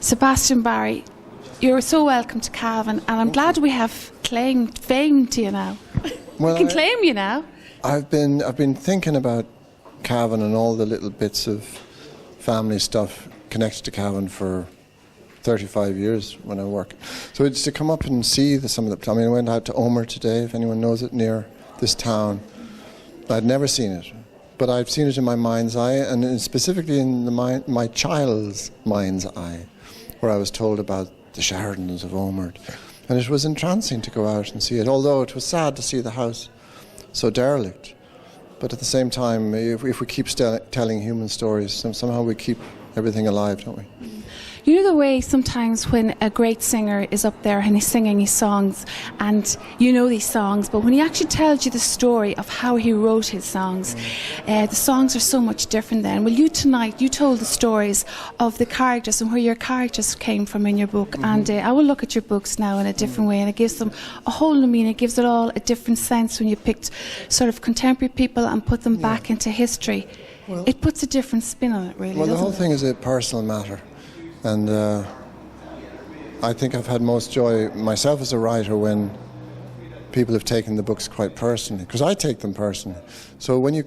Sebastian Barry, you're so welcome to Cavan, and I'm glad we have claimed fame to you now. Well, we can claim you now. I've been thinking about Cavan and all the little bits of family stuff connected to Cavan for 35 years when I work. So it's to come up and see some of the... I mean, I went out to Omer today, if anyone knows it, near this town. I'd never seen it, but I've seen it in my mind's eye, and specifically in my child's mind's eye, where I was told about the Sheridans of Omer. And it was entrancing to go out and see it, although it was sad to see the house so derelict. But at the same time, if we keep telling human stories, somehow we keep everything alive, don't we? You know the way sometimes when a great singer is up there and he's singing his songs, and you know these songs, but when he actually tells you the story of how he wrote his songs, the songs are so much different then. Well, you tonight, you told the stories of the characters and where your characters came from in your book, and I will look at your books now in a different way, and it gives them a whole new meaning. It gives it all a different sense when you picked sort of contemporary people and put them back into history. Well, it puts a different spin on it, really. Well, the whole thing is a personal matter. And I think I've had most joy myself as a writer when people have taken the books quite personally, because I take them personally. So when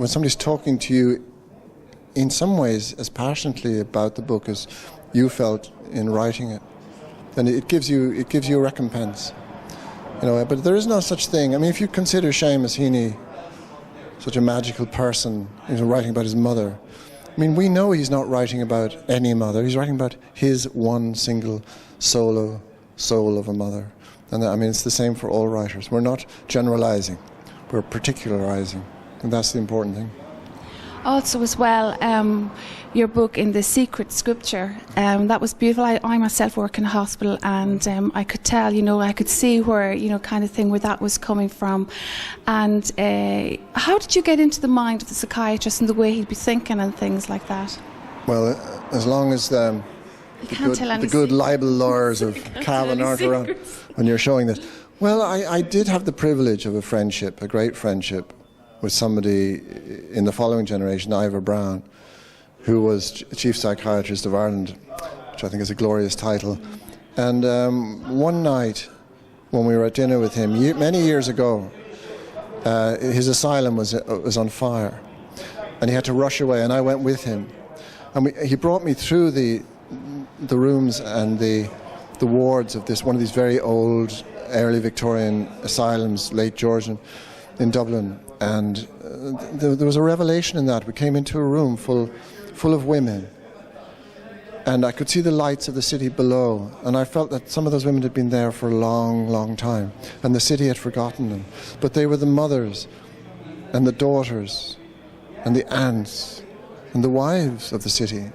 somebody's talking to you in some ways as passionately about the book as you felt in writing it, then it gives you a recompense. You know, but there is no such thing. I mean, if you consider Seamus Heaney such a magical person, writing about his mother, I mean, we know he's not writing about any mother. He's writing about his one single solo soul of a mother. And I mean, it's the same for all writers. We're not generalizing. We're particularizing. And that's the important thing. Also, as well, your book in the secret scripture, that was beautiful. I myself work in a hospital, and I could tell, I could see where, kind of thing, where that was coming from. And how did you get into the mind of the psychiatrist and the way he'd be thinking and things like that? Well, as long as the good libel lawyers of Cavan aren't around when you're showing this. Well, I did have the privilege of a great friendship, with somebody in the following generation, Ivor Brown, who was Chief Psychiatrist of Ireland, which I think is a glorious title. And one night, when we were at dinner with him, many years ago, his asylum was on fire, and he had to rush away, and I went with him. And he brought me through the rooms and the wards of one of these very old, early Victorian asylums, late Georgian, in Dublin. And there was a revelation in that. We came into a room full of women, and I could see the lights of the city below, and I felt that some of those women had been there for a long, long time, and the city had forgotten them. But they were the mothers and the daughters and the aunts and the wives of the city,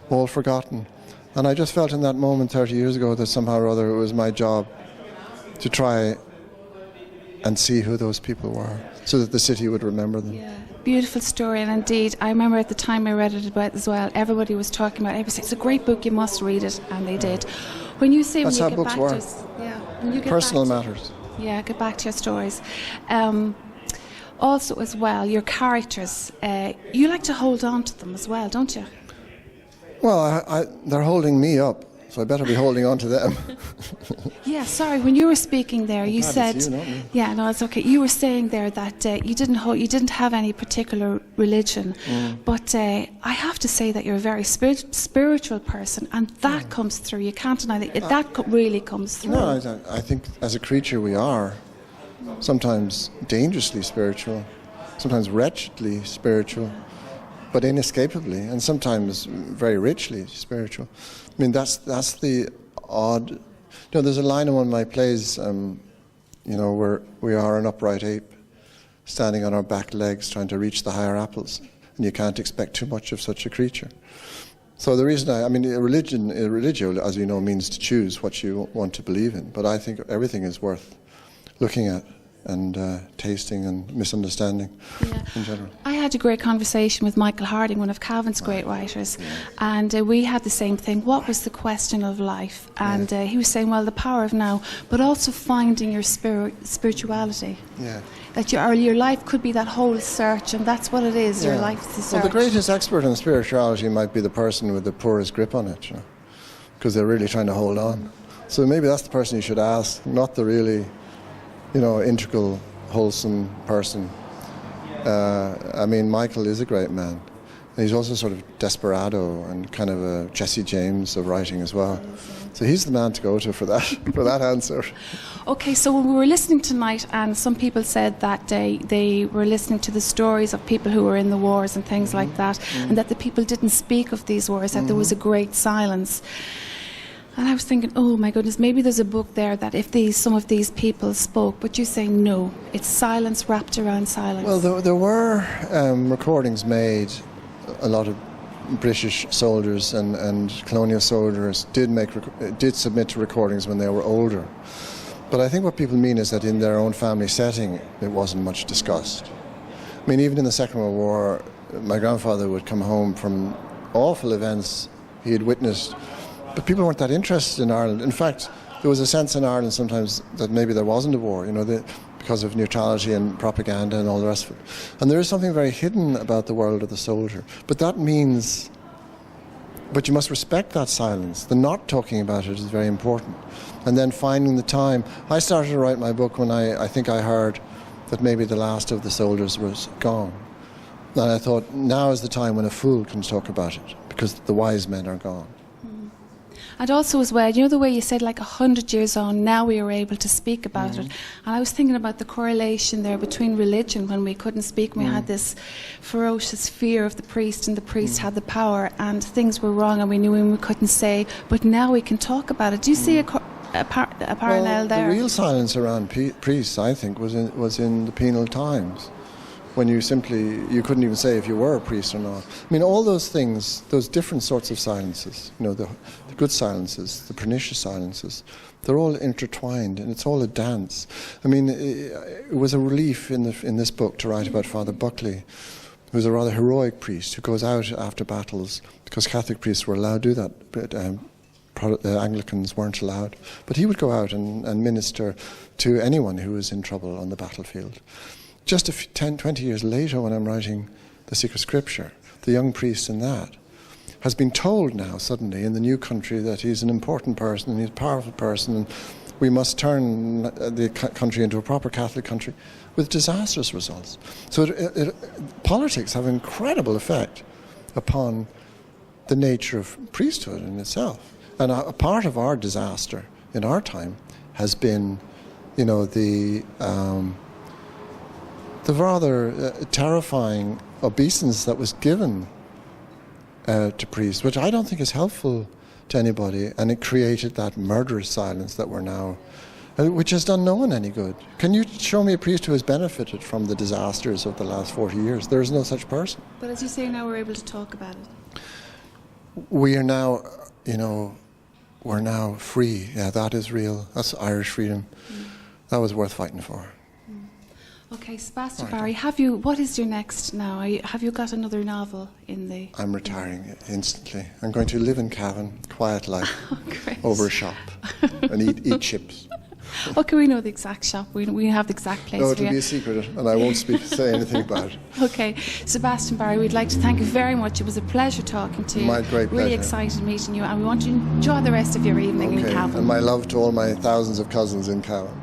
all forgotten. And I just felt in that moment 30 years ago that somehow or other it was my job to try and see who those people were, so that the city would remember them. Yeah, beautiful story, and indeed, I remember at the time I read it about as well, everybody was talking about it. It's a great book, you must read it, and they did. When you say that's when how you get books back work. to us, when you get personal back matters. Get back to your stories. Also, as well, your characters, you like to hold on to them as well, don't you? Well, they're holding me up, so I better be holding on to them. Yeah, sorry. When you were speaking there, you said, it's you, not me. "Yeah, no, it's okay." You were saying there that you didn't have any particular religion, but I have to say that you're a very spiritual person, and that comes through. You can't deny that. That really comes through. No, I think as a creature we are sometimes dangerously spiritual, sometimes wretchedly spiritual, but inescapably, and sometimes very richly spiritual. I mean, that's the odd... there's a line in one of my plays, where we are an upright ape, standing on our back legs trying to reach the higher apples, and you can't expect too much of such a creature. So the reason religio, as you know, means to choose what you want to believe in, but I think everything is worth looking at tasting and misunderstanding in general. I had a great conversation with Michael Harding, one of Cavan's great writers, and we had the same thing. What was the question of life? And he was saying, well, the power of now, but also finding your spirituality. Yeah. That your life could be that whole search, and that's what it is. Your life is the search. Well, the greatest expert in spirituality might be the person with the poorest grip on it, because they're really trying to hold on. So maybe that's the person you should ask, not the really, integral, wholesome person. I mean, Michael is a great man. He's also sort of desperado and kind of a Jesse James of writing as well. So he's the man to go to for that answer. Okay, so when we were listening tonight, and some people said that they were listening to the stories of people who were in the wars and things like that, and that the people didn't speak of these wars, that there was a great silence. And I was thinking, oh my goodness, maybe there's a book there that if some of these people spoke, but you say no, it's silence wrapped around silence. Well, there were recordings made. A lot of British soldiers and colonial soldiers did submit to recordings when they were older. But I think what people mean is that in their own family setting, it wasn't much discussed. I mean, even in the Second World War, my grandfather would come home from awful events he had witnessed, but people weren't that interested in Ireland. In fact, there was a sense in Ireland sometimes that maybe there wasn't a war, because of neutrality and propaganda and all the rest of it. And there is something very hidden about the world of the soldier. But you must respect that silence. The not talking about it is very important. And then finding the time. I started to write my book when I think I heard that maybe the last of the soldiers was gone. And I thought, now is the time when a fool can talk about it, because the wise men are gone. And also as well, the way you said 100 years on, now we are able to speak about it. And I was thinking about the correlation there between religion, when we couldn't speak, we had this ferocious fear of the priest, and the priest had the power, and things were wrong and we knew we couldn't say, but now we can talk about it. Do you see a parallel there? The real silence around priests, I think, was in the penal times, when you couldn't even say if you were a priest or not. I mean, all those things, those different sorts of silences, the good silences, the pernicious silences, they're all intertwined, and it's all a dance. I mean, it was a relief in this book to write about Father Buckley, who's a rather heroic priest who goes out after battles, because Catholic priests were allowed to do that, but Anglicans weren't allowed. But he would go out and minister to anyone who was in trouble on the battlefield. Just 10-20 years later, when I'm writing The Secret Scripture, the young priest in that has been told now suddenly in the new country that he's an important person and he's a powerful person, and we must turn the country into a proper Catholic country, with disastrous results. So politics have an incredible effect upon the nature of priesthood in itself. And a part of our disaster in our time has been, the rather terrifying obeisance that was given to priests, which I don't think is helpful to anybody, and it created that murderous silence that we're now, which has done no one any good. Can you show me a priest who has benefited from the disasters of the last 40 years? There is no such person. But as you say, now we're able to talk about it. We are now, we're now free. Yeah, that is real. That's Irish freedom. That was worth fighting for. Okay, Sebastian Barry, what is your next now? Have you got another novel in the... I'm retiring instantly. I'm going to live in Cavan, quiet life, over a shop, and eat chips. Okay, we know the exact shop. We have the exact place. No, it'll be a secret, and I won't say anything about it. Okay, Sebastian Barry, we'd like to thank you very much. It was a pleasure talking to you. My great pleasure. Really excited meeting you, and we want you to enjoy the rest of your evening in Cavan. And my love to all my thousands of cousins in Cavan.